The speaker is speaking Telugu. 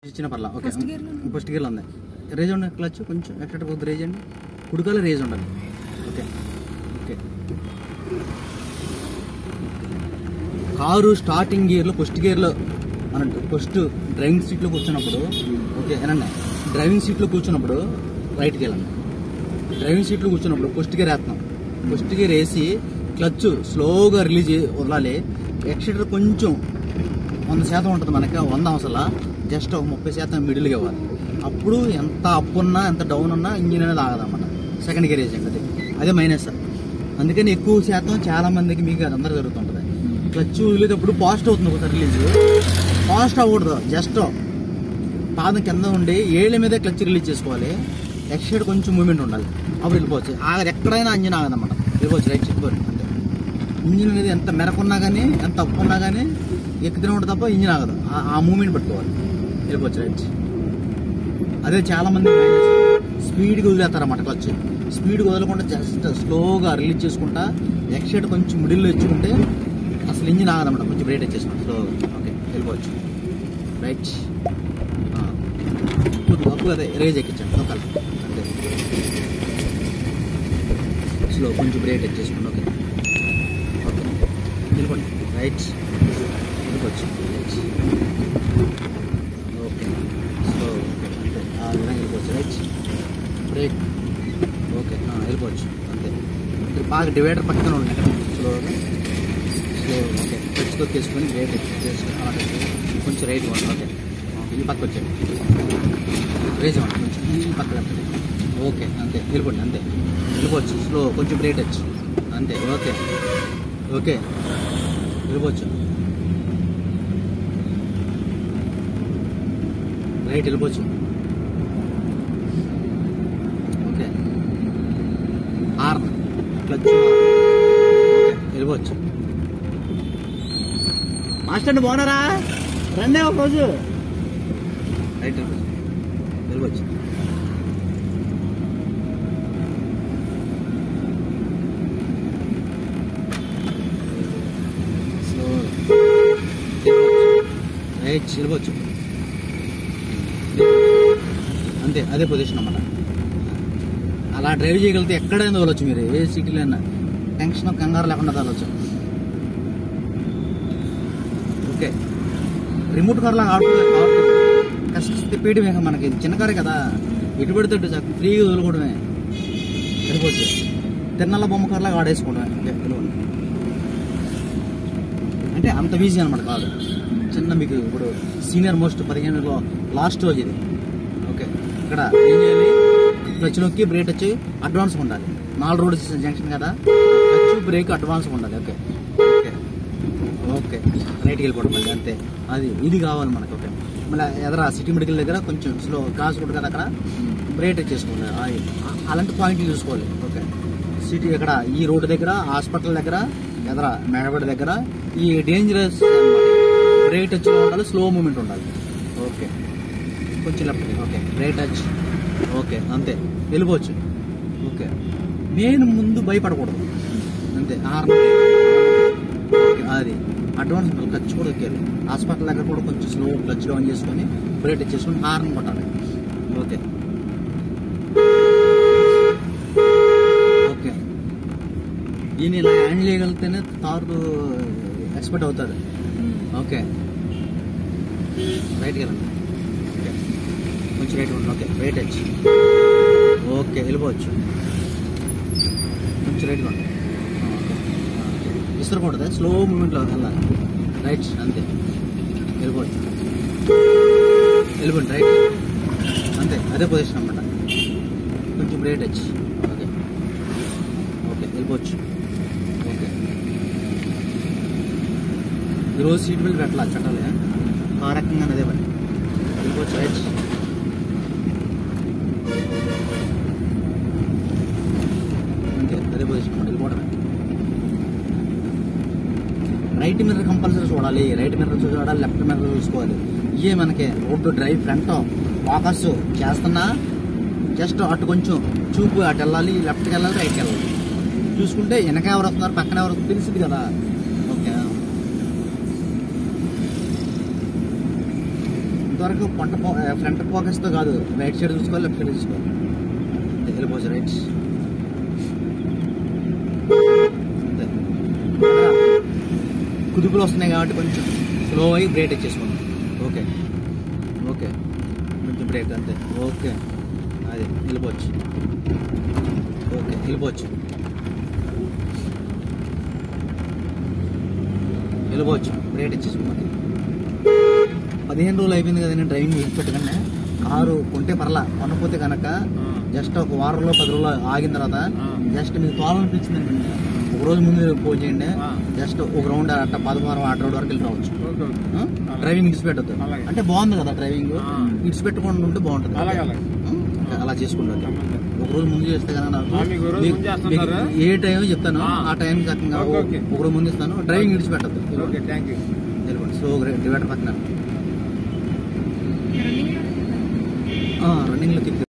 ఇచ్చిన పర్లా ఓకే ఫస్ట్ గేర్లో ఉంది రేజ్ ఉండే క్లచ్ కొంచెం ఎక్కడ కొద్ది రేజ్ అండి కుడికాల రేజ్ ఉండాలి ఓకే ఓకే కారు స్టార్టింగ్ గేర్లో ఫస్ట్ గేర్లో మనం ఫస్ట్ డ్రైవింగ్ సీట్లో కూర్చున్నప్పుడు ఓకే ఏనండి డ్రైవింగ్ సీట్లో కూర్చున్నప్పుడు రైట్కి వెళ్ళండి డ్రైవింగ్ సీట్లో కూర్చున్నప్పుడు ఫస్ట్ గేర్ వేస్తున్నాం ఫస్ట్ గేర్ వేసి క్లచ్ స్లోగా రిలీజ్ వదలాలి ఎక్సిలేటర్ కొంచెం 100% ఉంటుంది మనకి 100 అవసరంలా జస్ట్ ఒక 30% మిడిల్గా ఇవ్వాలి అప్పుడు ఎంత అప్ ఉన్నా ఎంత డౌన్ ఉన్నా ఇంజిన్ అనేది ఆగదన్నమాట సెకండ్ గేర్ వేసాం అదే మైనస్ అందుకని ఎక్కువ శాతం చాలా మందికి మీకు అదంతా జరుగుతుంటుంది క్లచ్ వదిలేటప్పుడు పాజిటివ్ అవుతుంది ఒకసారి రిలీజ్ పాజిటివ్ అవ్వకూడదు జస్ట్ పాదం కింద ఉండి ఏళ్ళ మీదే క్లచ్ రిలీజ్ చేసుకోవాలి ఎక్స్ట్రా కొంచెం మూమెంట్ ఉండాలి అప్పుడు వెళ్ళిపోవచ్చు ఆగదు ఎక్కడైనా ఇంజిన్ ఆగదన్నమాట వెళ్ళిపోవచ్చు రైట్ చెప్పారు అంటే ఇంజిన్ అనేది ఎంత మెరకున్నా కానీ ఎంత అప్పు ఉన్నా కానీ ఎక్కుతూనే ఉంటుంది తప్ప ఇంజిన్ ఆగదు ఆ మూమెంట్ పట్టుకోవాలి వెళ్ళిపోవచ్చు రైట్ అదే చాలా మంది స్పీడ్గా వదిలేస్తారన్నమాట క్లచ్ స్పీడ్గా వదలకుండా జస్ట్ స్లోగా రిలీజ్ చేసుకుంటా ఎక్స్ట్రా కొంచెం మిడిల్లో ఇచ్చుకుంటే అసలు ఇంజిన్ ఆగదన్నమాట కొంచెం బ్రేక్ వచ్చేసుకుంటాం స్లోగా ఓకే వెళ్ళిపోవచ్చు రైట్ అప్పుడు అదే రేజ్ ఎక్కించండి లోకల్ అంతే స్లో కొంచెం బ్రేక్ వచ్చేసుకోండి ఓకే ఓకే వెళ్ళిపోండి రైట్ వెళ్ళిపోవచ్చు రైట్ ఓకే స్లో ఓకే అంతే ఆ విధంగా వెళ్ళిపోవచ్చు రైట్ బ్రేక్ ఓకే వెళ్ళిపోవచ్చు అంతే బాగా డివైడర్ పక్కన ఉండండి స్లోగా స్లో ఓకే టచ్ తొక్కేసుకొని బ్రేక్ చేసుకొని కొంచెం రైట్ ఇవ్వండి ఓకే ఈ పక్క వచ్చండి రేజ్ ఇవ్వండి కొంచెం ఈ పక్క పెట్టండి ఓకే అంతే వెళ్ళిపోండి అంతే వెళ్ళిపోవచ్చు స్లో కొంచెం బ్రేక్ టచ్ అంతే ఓకే ఓకే వెళ్ళిపోవచ్చు రైట్ వెళ్ళిపోవచ్చు ఓకే హార్న్ క్లచ్ ఓకే వెళ్ళిపోవచ్చు మాస్టర్ బాగున్నారా రండి ఒక రోజు రైట్ వెళ్ళిపోవచ్చు స్లో రైట్ వెళ్ళిపోవచ్చు అంతే అదే పొజిషన్ అన్నమాట అలా డ్రైవ్ చేయగలిగితే ఎక్కడైనా తోలొచ్చు మీరు ఏ సిటీలో అయినా టెన్షన్ కంగారు లేకుండా తోలొచ్చు ఓకే రిమోట్ కార్ లాగా ఆడుతుంది కష్ట తిప్పేయడమే మనకి చిన్న కారే కదా ఎటు పెడితే ఫ్రీగా వదులుకోవడమే వెళ్ళిపోవచ్చు తిన్నల బొమ్మ కార్ లాగా ఆడేసుకోవడమే అంటే అంత ఈజీ అనమాట కాదు చిన్న మీకు ఇప్పుడు సీనియర్ మోస్ట్ 15లో లాస్ట్ రోజు ఇది ఓకే ఇక్కడ ఏం చేయాలి క్లచ్ నొక్కి బ్రేక్ వచ్చి అడ్వాన్స్గా ఉండాలి 4 రోడ్ జంక్షన్ కదా క్లచ్ బ్రేక్ అడ్వాన్స్గా ఉండాలి ఓకే ఓకే ఓకే రైట్కి వెళ్ళిపోవడం మళ్ళీ అంతే అది ఇది కావాలి మనకు ఓకే మళ్ళీ ఎదరా సిటీ మెడికల్ దగ్గర కొంచెం స్లో క్రాస్ రోడ్ కదా అక్కడ బ్రేక్ చేసుకోవాలి అలాంటి పాయింట్లు చూసుకోవాలి ఓకే సిటీ ఎక్కడ ఈ రోడ్డు దగ్గర హాస్పిటల్ దగ్గర ఎదరా మేడబడి దగ్గర ఈ డేంజరస్ బ్రేక్ టచ్ ఉండాలి స్లో మూమెంట్ ఉండాలి ఓకే కొంచెం left okay break touch okay అంతే వెళ్ళిపోవచ్చు ఓకే నేను ముందు భయపడకూడదు అంతే ఓకే అది అడ్వాన్స్ ఉండాలి క్లచ్ కూడా ఎక్కాలి హాస్పిటల్ దగ్గర కూడా కొంచెం స్లో క్లచ్లో ఆన్ చేసుకొని బ్రేక్ టచ్ చేసుకొని హార్న్ కొట్టాలి ఓకే ఓకే దీన్ని ఇలా హ్యాండిల్ చేయగలిగితేనే తారు ఎక్స్పర్ట్ అవుతాడు ఓకే రైట్కి వెళ్ళండి ఓకే కొంచెం రైట్ ఉండండి ఓకే రైట్ టచ్ ఓకే వెళ్ళిపోవచ్చు కొంచెం రైట్గా ఉండండి ఓకే విసరకూడదు స్లో మూమెంట్లో వెళ్ళాలి రైట్ అంతే వెళ్ళిపోవచ్చు వెళ్ళిపోండి రైట్ అంతే అదే పొజిషన్ అన్నమాట కొంచెం రైట్ టచ్ ఓకే ఓకే వెళ్ళిపోవచ్చు ఓకే ఈరోజు సీట్ బెల్ట్ పెట్టాలి చట్టాలి ఆ రకంగా అదే పని వెళ్ళిపోవచ్చు రైట్ అంతే అదే పొజిషన్ వెళ్ళిపోవడమే రైట్ మిర్రర్ కంపల్సరీ చూడాలి రైట్ మిర్రర్ చూడాలి లెఫ్ట్ మిర్రర్ చూసుకోవాలి ఇవే మనకి రోడ్డు డ్రైవ్ ఫ్రంట్ ఫోకస్ చేస్తున్నా జస్ట్ అటు కొంచెం చూపు అటు వెళ్ళాలి లెఫ్ట్కి వెళ్ళాలి రైట్కి వెళ్ళాలి చూసుకుంటే వెనక ఎవరు వస్తున్నారు పక్కన ఎవరు వస్తున్నారు తెలిసింది కదా ఓకే ఇంతవరకు ఫ్రంట్ ఫోకస్తో కాదు, రైట్ సైడ్ చూసుకోవాలి, లెఫ్ట్ సైడ్ చూసుకోవాలి. వెళ్ళిపోవచ్చు రైట్. అంతే. కుదుపులు వస్తున్నాయి కాబట్టి కొంచెం స్లో అయ్యి బ్రేక్ ఇచ్చేసుకోండి. ఓకే ఓకే, కొంచెం బ్రేక్ అంతే. ఓకే, అది వెళ్ళిపోవచ్చు. ఓకే, వెళ్ళిపోవచ్చు వెళ్ళిపోవచ్చు బ్రేక్ ఇచ్చేసుకోండి. 15 రోజులు అయిపోయింది కదా నేను డ్రైవింగ్ పెట్టగానే. కారు కొంటే పర్లా, కొనకపోతే కనుక జస్ట్ ఒక వారంలో 10 రోజులు ఆగిన తర్వాత జస్ట్ మీకు తోలనిపించింది అనుకోండి, ఒక రోజు ముందు ఫోన్ చేయండి, జస్ట్ ఒక రౌండ్ అట్ట 16 ఆట రోడ్ వరకు వెళ్ళి రావచ్చు. డ్రైవింగ్ ఇడిచిపెట్టద్దు అంటే బాగుంది కదా, డ్రైవింగ్ ఇడిచిపెట్టకుండా ఉంటే బాగుంటుంది. అలా చేసుకుంటారు. ఒక రోజు ముందు చేస్తే కనుక ఏ టైం చెప్తాను ఆ టైంకి ఒక రోజు ముందు ఇస్తాను. డ్రైవింగ్ ఇడిచిపెట్టద్దు. సో డివైడర్ పక్కన రన్నింగ్లో